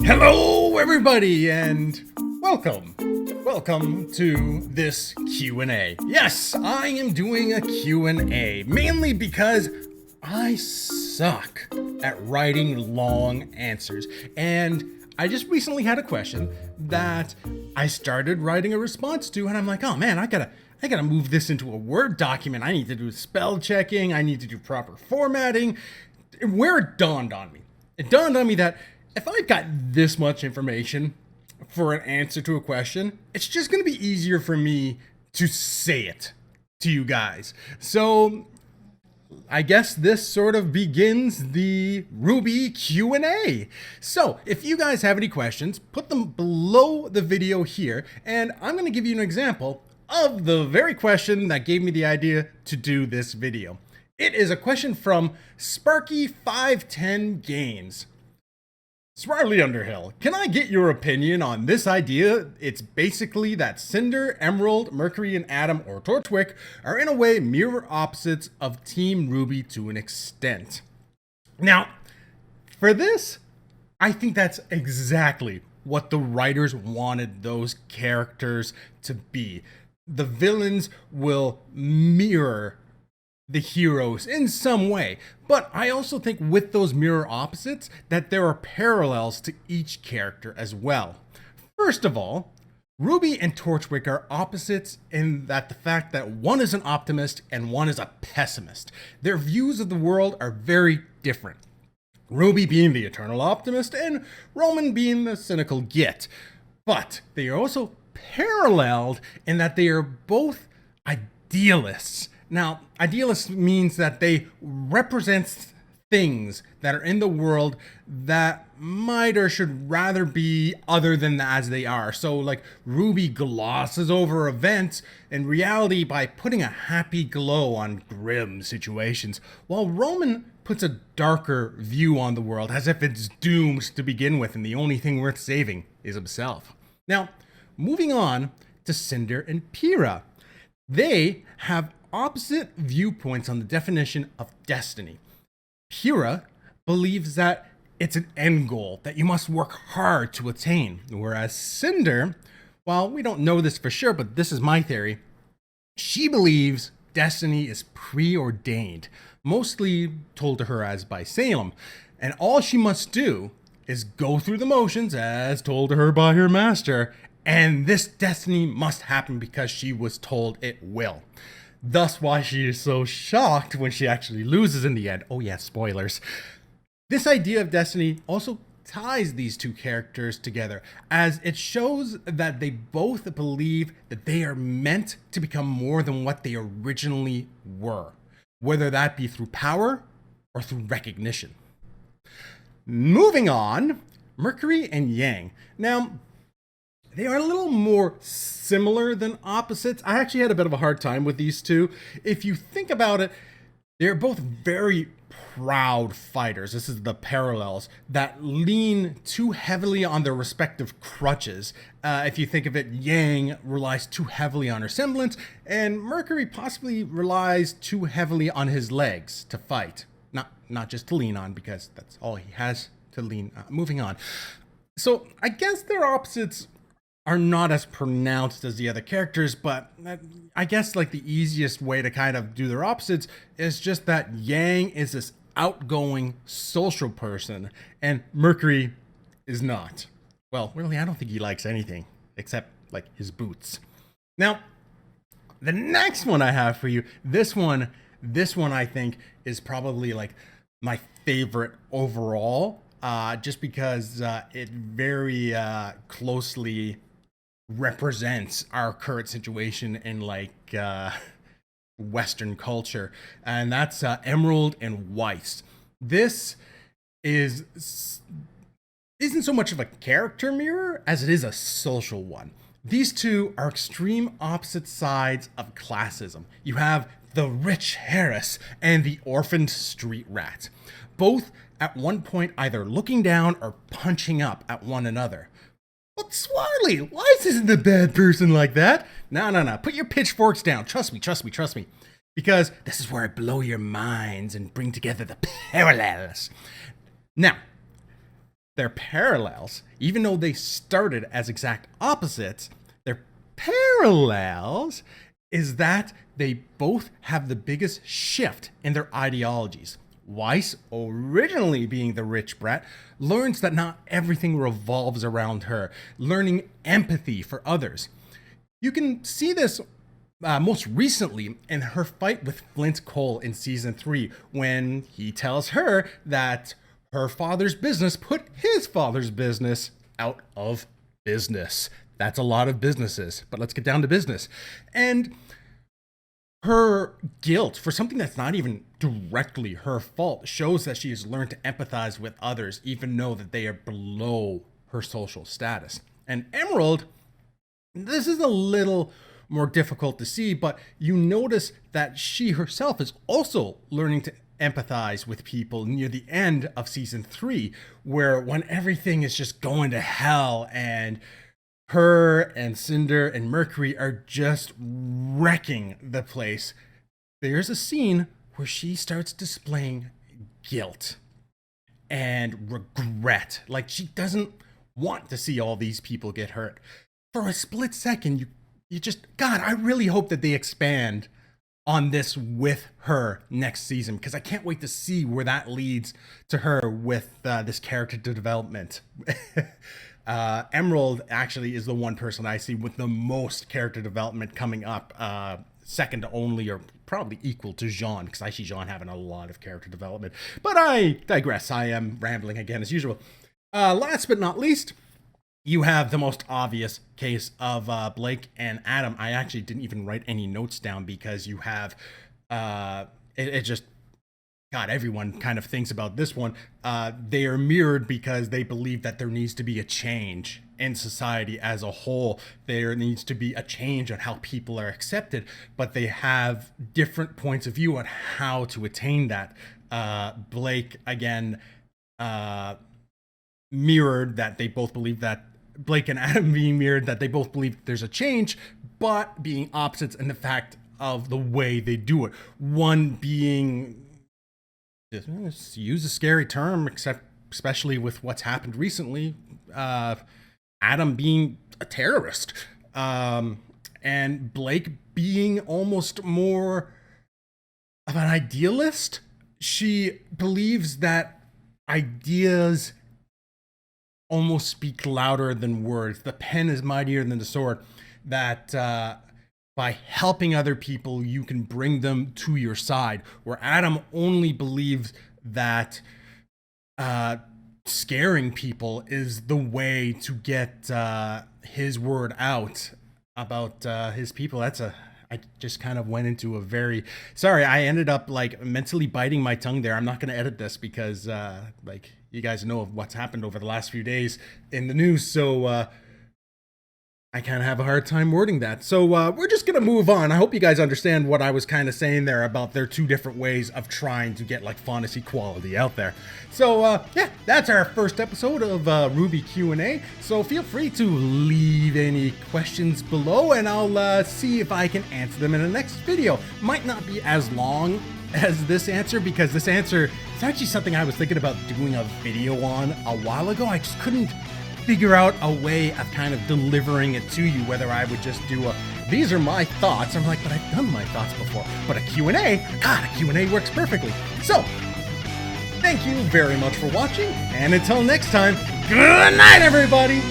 Hello everybody and welcome to this Q&A. Yes, I am doing a Q&A mainly because I suck at writing long answers, and I just recently had a question that I started writing a response to, and I'm like, oh man, I gotta move this into a Word document. I need to do spell checking, I need to do proper formatting. Where it dawned on me that if I've got this much information for an answer to a question, it's just going to be easier for me to say it to you guys. So I guess this sort of begins the RWBY Q&A. So if you guys have any questions, put them below the video here, and I'm going to give you an example of the very question that gave me the idea to do this video. It is a question from Sparky510 Games. Swarley Underhill, can I get your opinion on this idea? It's basically that Cinder, Emerald, Mercury, and Atom, or Torchwick, are in a way mirror opposites of Team RWBY to an extent. Now, for this, I think that's exactly what the writers wanted those characters to be. The villains will mirror the heroes in some way, but I also think with those mirror opposites that there are parallels to each character as well. First of all, RWBY and Torchwick are opposites in that the fact that one is an optimist and one is a pessimist. Their views of the world are very different. RWBY being the eternal optimist and Roman being the cynical git. But they are also paralleled in that they are both idealists. Now, idealist means that they represent things that are in the world that might or should rather be other than as they are. So like RWBY glosses over events in reality by putting a happy glow on grim situations, while Roman puts a darker view on the world as if it's doomed to begin with and the only thing worth saving is himself. Now, moving on to Cinder and Pyrrha. They have opposite viewpoints on the definition of destiny. Pyrrha believes that it's an end goal that you must work hard to attain, whereas Cinder, well, we don't know this for sure, but this is my theory, she believes destiny is preordained, mostly told to her as by Salem, and all she must do is go through the motions as told to her by her master, and this destiny must happen because she was told it will. Thus why she is so shocked when she actually loses in the end. Oh yeah, spoilers. This idea of destiny also ties these two characters together, as it shows that they both believe that they are meant to become more than what they originally were, whether that be through power or through recognition. Moving on, Mercury and Yang. Now, they are a little more similar than opposites. I actually had a bit of a hard time with these two. If you think about it, they're both very proud fighters. This is the parallels that lean too heavily on their respective crutches. If you think of it, Yang relies too heavily on her semblance, and Mercury possibly relies too heavily on his legs to fight. Not just to lean on, because that's all he has to lean on. Moving on. So I guess their opposites are not as pronounced as the other characters, but I guess like the easiest way to kind of do their opposites is just that Yang is this outgoing social person and Mercury is not. Well, really, I don't think he likes anything except like his boots. Now, the next one I have for you, this one I think is probably like my favorite overall, just because it very closely represents our current situation in like Western culture, and that's Emerald and Weiss. This isn't so much of a character mirror as it is a social one. These two are extreme opposite sides of classism. You have the rich heiress and the orphaned street rat, both at one point either looking down or punching up at one another. But Swarley, Weiss isn't a bad person like that. No. Put your pitchforks down. Trust me. Because this is where I blow your minds and bring together the parallels. Now, Their parallels, even though they started as exact opposites, their parallels is that they both have the biggest shift in their ideologies. Weiss, originally being the rich brat, learns that not everything revolves around her, learning empathy for others. You can see this most recently in her fight with Flint Cole in season 3, when he tells her that her father's business put his father's business out of business. That's a lot of businesses, but let's get down to business. And her guilt for something that's not even directly her fault shows that she has learned to empathize with others, even though that they are below her social status. And Emerald, this is a little more difficult to see, but you notice that she herself is also learning to empathize with people near the end of season 3, where when everything is just going to hell and her and Cinder and Mercury are just wrecking the place, there's a scene where she starts displaying guilt and regret. Like, she doesn't want to see all these people get hurt. For a split second, you just, God, I really hope that they expand on this with her next season, because I can't wait to see where that leads to her with this character development. Emerald actually is the one person I see with the most character development coming up, second to only or probably equal to Jean, because I see Jean having a lot of character development. But I digress. I am rambling again as usual. Last but not least, you have the most obvious case of Blake and Adam. I actually didn't even write any notes down because you have, it just, God, everyone kind of thinks about this one. They are mirrored because they believe that there needs to be a change in society as a whole. There needs to be a change on how people are accepted, but they have different points of view on how to attain that. Blake, again, mirrored that they both believe that Blake and Adam being mirrored that they both believe there's a change, but being opposites in the fact of the way they do it. One being, use a scary term, especially with what's happened recently, Adam being a terrorist, and Blake being almost more of an idealist. She believes that ideas almost speak louder than words. The pen is mightier than the sword. That by helping other people, you can bring them to your side. Where Adam only believes that scaring people is the way to get his word out about his people. I just kind of went into a very, sorry, I ended up like mentally biting my tongue there. I'm not going to edit this because like you guys know of what's happened over the last few days in the news. So I kind of have a hard time wording that. So we're just going to move on. I hope you guys understand what I was kind of saying there about their two different ways of trying to get like fantasy quality out there. So yeah, that's our first episode of RWBY Q&A. So feel free to leave any questions below and I'll see if I can answer them in the next video. Might not be as long as this answer because this answer is actually something I was thinking about doing a video on a while ago. I just couldn't figure out a way of kind of delivering it to you, whether I would just do these are my thoughts. I'm like, but I've done my thoughts before. But a Q&A, God, a Q&A works perfectly. So, thank you very much for watching, and until next time, good night, everybody!